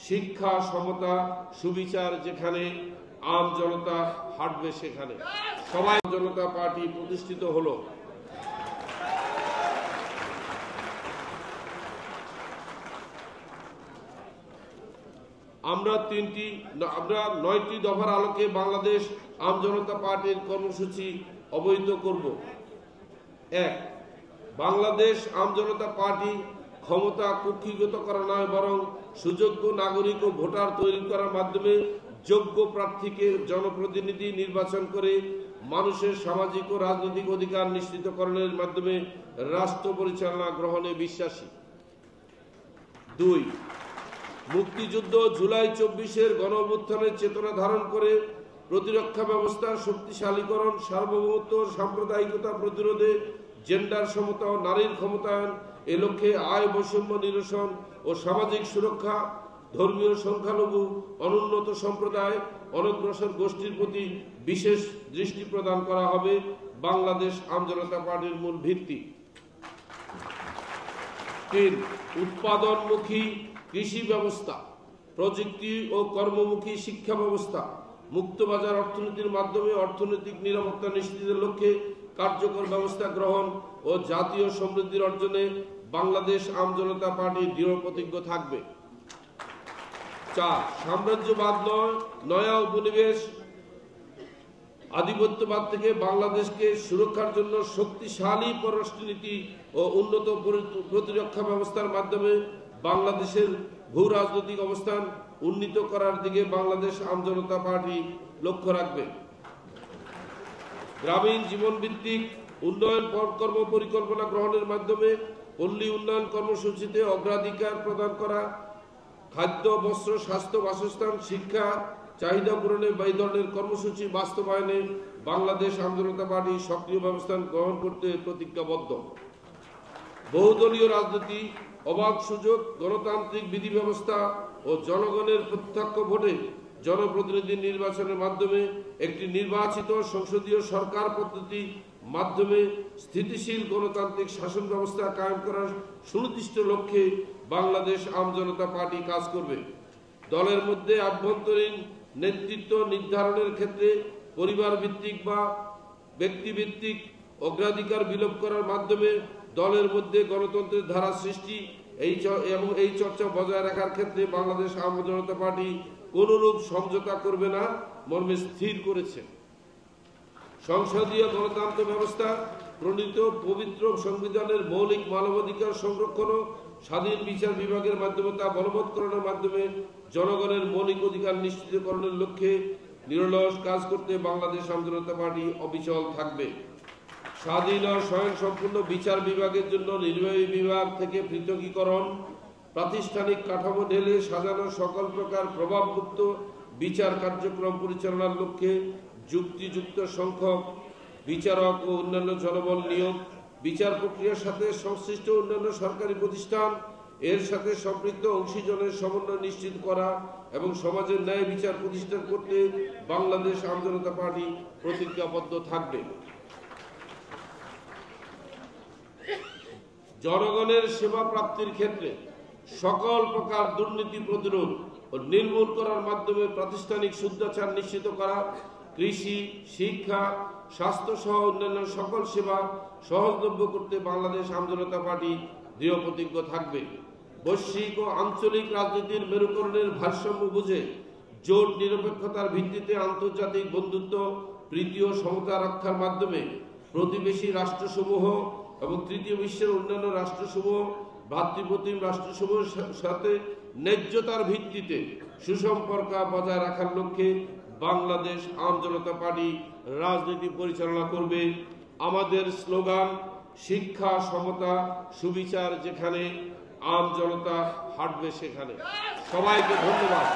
শিক্ষা, সমতা, সুবিচার যেখানে, আম জনতা হাঁটবে সেখানে। সবাই জনতা পার্টি প্রতিষ্ঠিত হলো। আমরা 9টি দফার আলোকে বাংলাদেশ আম জনতা পার্টির কর্মসূচি অবহিত করব। 1. বাংলাদেশ আম জনতা পার্টি ক্ষমতা কুক্ষিগত করা নয়, বরং সুযোগ্য নাগরিক ও ভোটার তৈরি করার মাধ্যমে যোগ্য প্রার্থীকে জনপ্রতিনিধি নির্বাচন করে মানুষের সামাজিক ও রাজনৈতিক অধিকার নিশ্চিতকরণের মাধ্যমে রাষ্ট্র পরিচালনা গ্রহণে বিশ্বাসী। 2. মুক্তিযুদ্ধ জুলাই 24-এর গণঅভ্যুত্থানের চেতনা ধারণ করে প্রতিরক্ষা ব্যবস্থার শক্তিশালীকরণ, সার্বভৌমত্ব, সাম্প্রদায়িকতা প্রতিরোধে, জেন্ডার সমতা ও নারীর ক্ষমতায়ন এ লক্ষ্যে আয় বৈষম্য নিরসন ও সামাজিক সুরক্ষা, ধর্মীয় সংখ্যালঘু, অনুন্নত সম্প্রদায়, অনগ্রসর গোষ্ঠীর প্রতি বিশেষ দৃষ্টি প্রদান করা হবে বাংলাদেশ আম জনতা পার্টির মূল ভিত্তি। 3. উৎপাদনমুখী কৃষি ব্যবস্থা, প্রযুক্তি ও কর্মমুখী শিক্ষা ব্যবস্থা, মুক্তবাজার অর্থনীতির মাধ্যমে অর্থনৈতিক নিরাপত্তা নিশ্চিতের লক্ষ্যে কার্যকর ব্যবস্থা গ্রহণ ও জাতীয় সমৃদ্ধির অর্জনে বাংলাদেশ আম জনতা পার্টি দৃঢ় প্রতিজ্ঞ থাকবে। 4. সাম্রাজ্যবাদ নয়, নয়া উপনিবেশ আধিপত্যবাদ থেকে বাংলাদেশকে সুরক্ষার জন্য শক্তিশালী পররাষ্ট্রনীতি ও উন্নত প্রতিরক্ষা ব্যবস্থার মাধ্যমে বাংলাদেশের ভূ রাজনৈতিক অবস্থান উন্নীত করার দিকে বাংলাদেশ আম জনতা পার্টি লক্ষ্য রাখবে। গ্রামীণ জীবনভিত্তিক উন্নয়ন কর্ম পরিকল্পনা গ্রহণের মাধ্যমে পল্লী উন্নয়ন কর্মসূচিতে অগ্রাধিকার প্রদান করা, খাদ্য, বস্ত্র, স্বাস্থ্য, বাসস্থান, শিক্ষা চাহিদা পূরণে এই ধরনের কর্মসূচি বাস্তবায়নে বাংলাদেশ আম জনতা পার্টি সক্রিয় ব্যবস্থা গ্রহণ করতে প্রতিজ্ঞাবদ্ধ। বহুদলীয় রাজনীতি, অবাধ সুযোগ, গণতান্ত্রিক বিধি ব্যবস্থা ও জনগণের প্রত্যক্ষ ভোটে জনপ্রতিনিধি নির্বাচনের মাধ্যমে একটি নির্বাচিত সংসদীয় সরকার পদ্ধতি মাধ্যমে স্থিতিশীল গণতান্ত্রিক শাসন ব্যবস্থা কায়েম করার সুনির্দিষ্ট লক্ষ্যে বাংলাদেশ আম জনতা পার্টি কাজ করবে। দলের মধ্যে আভ্যন্তরীণ নেতৃত্ব নির্ধারণের ক্ষেত্রে পরিবার ভিত্তিক বা ব্যক্তিভিত্তিক অগ্রাধিকার বিলোপ করার মাধ্যমে দলের মধ্যে গণতন্ত্রের ধারা সৃষ্টি এবং এই চর্চা বজায় রাখার ক্ষেত্রে বাংলাদেশ আম জনতা পার্টি কোনরূপ সমঝোতা করবে না মর্মে স্থির করেছে। সংসদীয় গণতন্ত্র ব্যবস্থা প্রণীত পবিত্র সংবিধানের মৌলিক মানবাধিকার সংরক্ষণ ও স্বাধীন বিচার বিভাগের মাধ্যমে তা বলবৎকরণের মাধ্যমে জনগণের মৌলিক অধিকার নিশ্চিতকরণের লক্ষ্যে নিরলস কাজ করতে বাংলাদেশ আম জনতা পার্টি অবিচল থাকবে। স্বাধীন ও স্বয়ংসম্পূর্ণ বিচার বিভাগের জন্য নির্বাহী বিভাগ থেকে পৃথকীকরণ, প্রাতিষ্ঠানিক কাঠামো ঢেলে সাজানো সকল প্রকার প্রভাবমুক্ত বিচার কার্যক্রম পরিচালনার লক্ষ্যে যুক্তিযুক্ত সংখ্যক বিচারক ও অন্যান্য জনবল নিয়োগ, বিচার প্রক্রিয়ার সাথে সংশ্লিষ্ট অন্যান্য সরকারি প্রতিষ্ঠান এর সাথে সম্পৃক্ত অংশীজনের সমন্বয় নিশ্চিত করা এবং সমাজের ন্যায় বিচার প্রতিষ্ঠা করতে বাংলাদেশ আম জনতা পার্টি প্রতিজ্ঞাবদ্ধ থাকবে। জনগণের সেবা প্রাপ্তির ক্ষেত্রে সকল প্রকার দুর্নীতি প্রতিরোধ ও নির্মূল করার মাধ্যমে প্রাতিষ্ঠানিক শুদ্ধাচার নিশ্চিত করা, কৃষি, শিক্ষা, স্বাস্থ্য সহ অন্যান্য সকল সেবা সহজলভ্য করতে বাংলাদেশ আম জনতা পার্টি দৃঢ় প্রতিজ্ঞ থাকবে। বৈশ্বিক ও আঞ্চলিক রাজনীতির মেরুকরণের ভারসাম্য বুঝে জোট নিরপেক্ষতার ভিত্তিতে আন্তর্জাতিক বন্ধুত্ব, প্রীতি ও সমতা রক্ষার মাধ্যমে প্রতিবেশী রাষ্ট্রসমূহ এবং তৃতীয় বিশ্বের অন্যান্য রাষ্ট্রসমূহ, ভ্রাতৃপ্রতিম রাষ্ট্রসমূহের সাথে ন্যায্যতার ভিত্তিতে সুসম্পর্ক বজায় রাখার লক্ষ্যে বাংলাদেশ আম জনতা পার্টি রাজনীতি পরিচালনা করবে। আমাদের স্লোগান শিক্ষা, সমতা, সুবিচার যেখানে, আম জনতা হাঁটবে সেখানে। সবাইকে ধন্যবাদ।